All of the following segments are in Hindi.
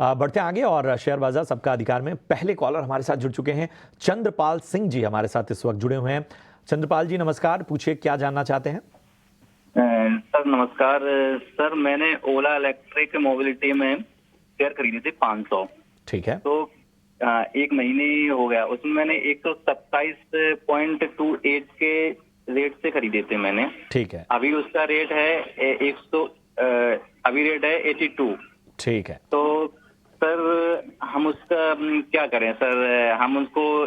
बढ़ते आगे और शेयर बाजार सबका अधिकार में पहले कॉलर हमारे साथ जुड़ चुके हैं। चंद्रपाल सिंह जी हमारे साथ इस वक्त जुड़े हुए हैं। चंद्रपाल जी नमस्कार, पूछिए क्या जानना चाहते हैं। सर नमस्कार। सर मैंने ओला इलेक्ट्रिक मोबिलिटी में शेयर खरीदे थे 500। ठीक है। तो एक महीने हो गया, उसमें मैंने 127.28 के रेट से खरीदे थे मैंने। ठीक है। अभी उसका रेट है 100, अभी रेट है 82। ठीक है। तो सर हम उसका क्या करें सर? हम उसको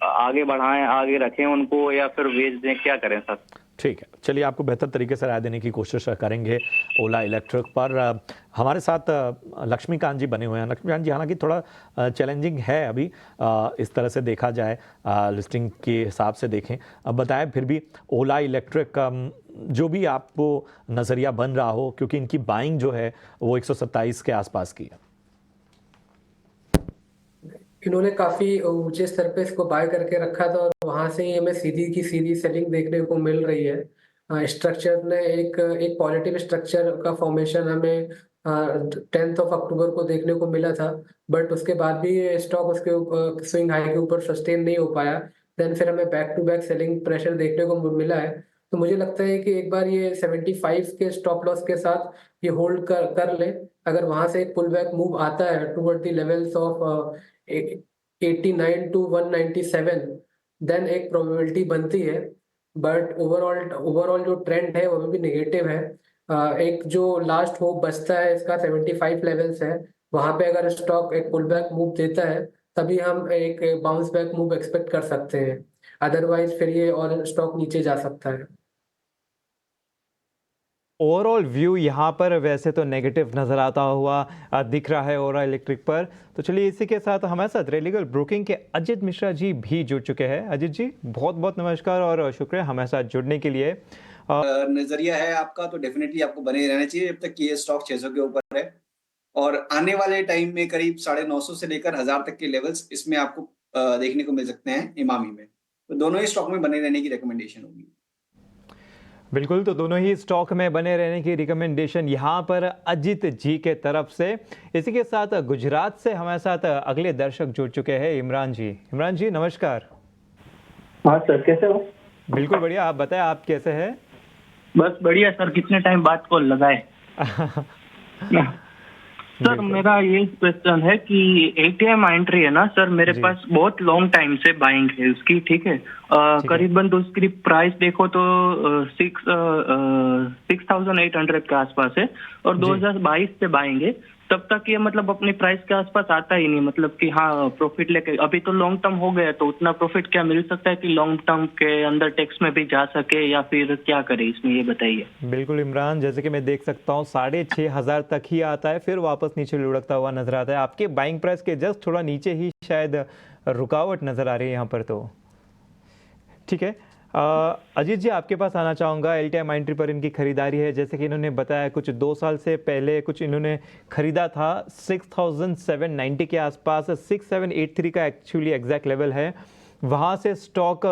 आगे बढ़ाएं, आगे रखें उनको, या फिर बेच दें? क्या करें सर? ठीक है, चलिए आपको बेहतर तरीके से राय देने की कोशिश करेंगे ओला इलेक्ट्रिक पर। हमारे साथ लक्ष्मीकांत जी बने हुए हैं। लक्ष्मीकांत जी, हालांकि थोड़ा चैलेंजिंग है अभी इस तरह से देखा जाए, लिस्टिंग के हिसाब से देखें। अब बताएं फिर भी ओला इलेक्ट्रिक जो भी आपको नज़रिया बन रहा हो, क्योंकि इनकी बाइंग जो है वो 127 के आसपास की है। इन्होंने काफी ऊंचे स्तर पे इसको बाय करके रखा था और वहां से ही हमें सीधी की सीधी सेलिंग देखने को मिल रही है। स्ट्रक्चर ने एक पॉजिटिव स्ट्रक्चर का फॉर्मेशन हमें 10 अक्टूबर को देखने को मिला था, बट उसके बाद भी ये स्टॉक उसके स्विंग हाई के ऊपर सस्टेन नहीं हो पाया। देन फिर हमें back to back selling pressure देखने को मिला है। तो मुझे लगता है कि एक बार ये 75 के स्टॉप लॉस के साथ ये होल्ड कर ले। अगर वहां से एक पुल बैक मूव आता है toward the levels of 89 to 197, then एक प्रोबेबिलिटी बनती है। बट ओवरऑल ओवरऑल जो ट्रेंड है वो अभी भी नेगेटिव है। एक जो लास्ट होप बचता है इसका 75 लेवल्स है। वहां पे अगर स्टॉक एक पुल बैक मूव देता है तभी हम एक बाउंस बैक मूव एक्सपेक्ट कर सकते हैं। अदरवाइज फिर ये और स्टॉक नीचे जा सकता है। ओवरऑल व्यू यहाँ पर वैसे तो नेगेटिव नज़र आता हुआ दिख रहा है ओला इलेक्ट्रिक पर। तो चलिए इसी के साथ हमारे साथ रेलिगल ब्रोकिंग के अजित मिश्रा जी भी जुड़ चुके हैं। अजित जी बहुत बहुत नमस्कार और शुक्रिया हमारे साथ जुड़ने के लिए। नजरिया है आपका तो डेफिनेटली आपको बने रहना चाहिए जब तक कि ये स्टॉक 600 के ऊपर है, और आने वाले टाइम में करीब 950 से लेकर 1000 तक के लेवल्स इसमें आपको देखने को मिल सकते हैं इमामी में। तो दोनों ही स्टॉक में बने रहने की रिकमेंडेशन होगी। बिल्कुल, तो दोनों ही स्टॉक में बने रहने की रिकमेंडेशन यहाँ पर अजित जी के तरफ से। इसी के साथ गुजरात से हमारे साथ अगले दर्शक जुड़ चुके हैं, इमरान जी। इमरान जी नमस्कार। हाँ सर, कैसे हो? बिल्कुल बढ़िया, आप बताएं आप कैसे हैं? बस बढ़िया सर, कितने टाइम बाद कॉल लगाए। सर मेरा ये क्वेश्चन है कि एटीएम एंट्री है ना सर, मेरे पास बहुत लॉन्ग टाइम से बाइंग है उसकी, ठीक है। करीबन तो उसकी प्राइस देखो तो 6800 के आसपास है, और 2022 से बाइंग है। तब तक ये मतलब अपनी प्राइस के आसपास आता ही नहीं, मतलब कि हाँ प्रॉफिट लेके। अभी तो लॉन्ग टर्म हो गया, तो उतना प्रॉफिट क्या मिल सकता है कि लॉन्ग टर्म के अंदर टैक्स में भी जा सके, या फिर क्या करे इसमें, ये बताइए। बिल्कुल इमरान, जैसे कि मैं देख सकता हूँ 6500 तक ही आता है, फिर वापस नीचे लुढ़कता हुआ नजर आता है। आपके बाइंग प्राइस के जस्ट थोड़ा नीचे ही शायद रुकावट नजर आ रही है यहाँ पर। तो ठीक है, अजीत जी आपके पास आना चाहूँगा। एलटीआई एंट्री पर इनकी खरीदारी है, जैसे कि इन्होंने बताया कुछ 2 साल से पहले कुछ इन्होंने खरीदा था 6790 के आसपास। 6783 का एक्चुअली एग्जैक्ट लेवल है। वहाँ से स्टॉक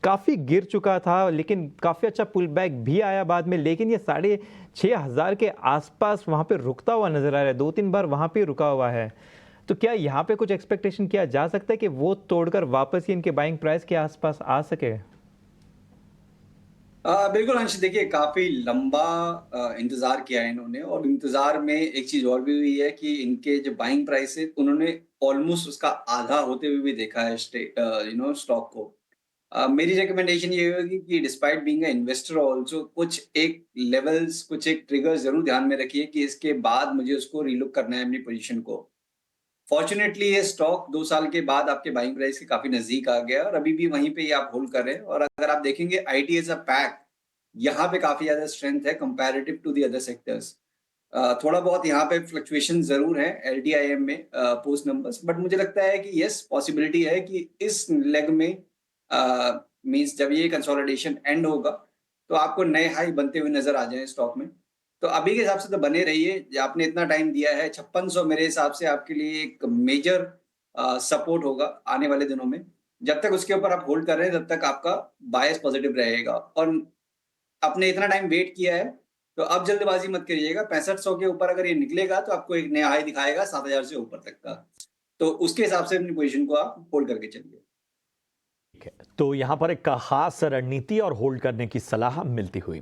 काफ़ी गिर चुका था, लेकिन काफ़ी अच्छा पुल बैक भी आया बाद में। लेकिन ये 6500 के आसपास वहाँ पे रुकता हुआ नज़र आ रहा है, 2-3 बार वहाँ पे रुका हुआ है। तो क्या यहाँ पे कुछ एक्सपेक्टेशन किया जा सकता है कि वो तोड़कर वापस ही इनके बाइंग प्राइस के आसपास आ सके? बिल्कुल अंश, देखिए काफी लंबा इंतजार किया है इन्होंने, और इंतजार में एक चीज और भी हुई है कि इनके जो बाइंग प्राइस है उन्होंने ऑलमोस्ट उसका आधा होते हुए भी देखा है स्टॉक को। मेरी रिकमेंडेशन ये होगी कि despite being a investor also कुछ एक लेवल्स, कुछ एक ट्रिगर्स जरूर ध्यान में रखिए कि इसके बाद मुझे उसको रीलुक करना है अपनी पोजीशन को। फॉर्चुनेटली ये स्टॉक 2 साल के बाद आपके बाइंग प्राइस के काफी नजदीक आ गया, और अभी भी वहीं पे ये आप होल्ड कर रहे हैं। और अगर आप देखेंगे आईटी एज अ पैक, यहाँ पे काफी ज्यादा स्ट्रेंथ है comparative to the other sectors. थोड़ा बहुत यहाँ पे फ्लक्चुएशन जरूर है एलटीआईएम में पोस्ट नंबर्स, बट मुझे लगता है कि यस पॉसिबिलिटी है कि इस लेग में मींस जब ये कंसोलिडेशन एंड होगा तो आपको नए हाई बनते हुए नजर आ जाए स्टॉक में। तो अभी के हिसाब से तो बने रहिए, आपने इतना टाइम दिया है। 5600 मेरे हिसाब से आपके लिए एक मेजर सपोर्ट होगा आने वाले दिनों में। जब तक उसके ऊपर आप होल्ड कर रहे हैं तब तक आपका बायस पॉजिटिव रहेगा, और आपने इतना टाइम वेट किया है तो आप जल्दबाजी मत करिएगा। 6500 के ऊपर अगर ये निकलेगा तो आपको एक नया हाई दिखाएगा 7000 से ऊपर तक का। तो उसके हिसाब से अपनी पोजीशन को आप होल्ड करके चलिए। ठीक है, तो यहाँ पर एक खास रणनीति और होल्ड करने की सलाह मिलती हुई।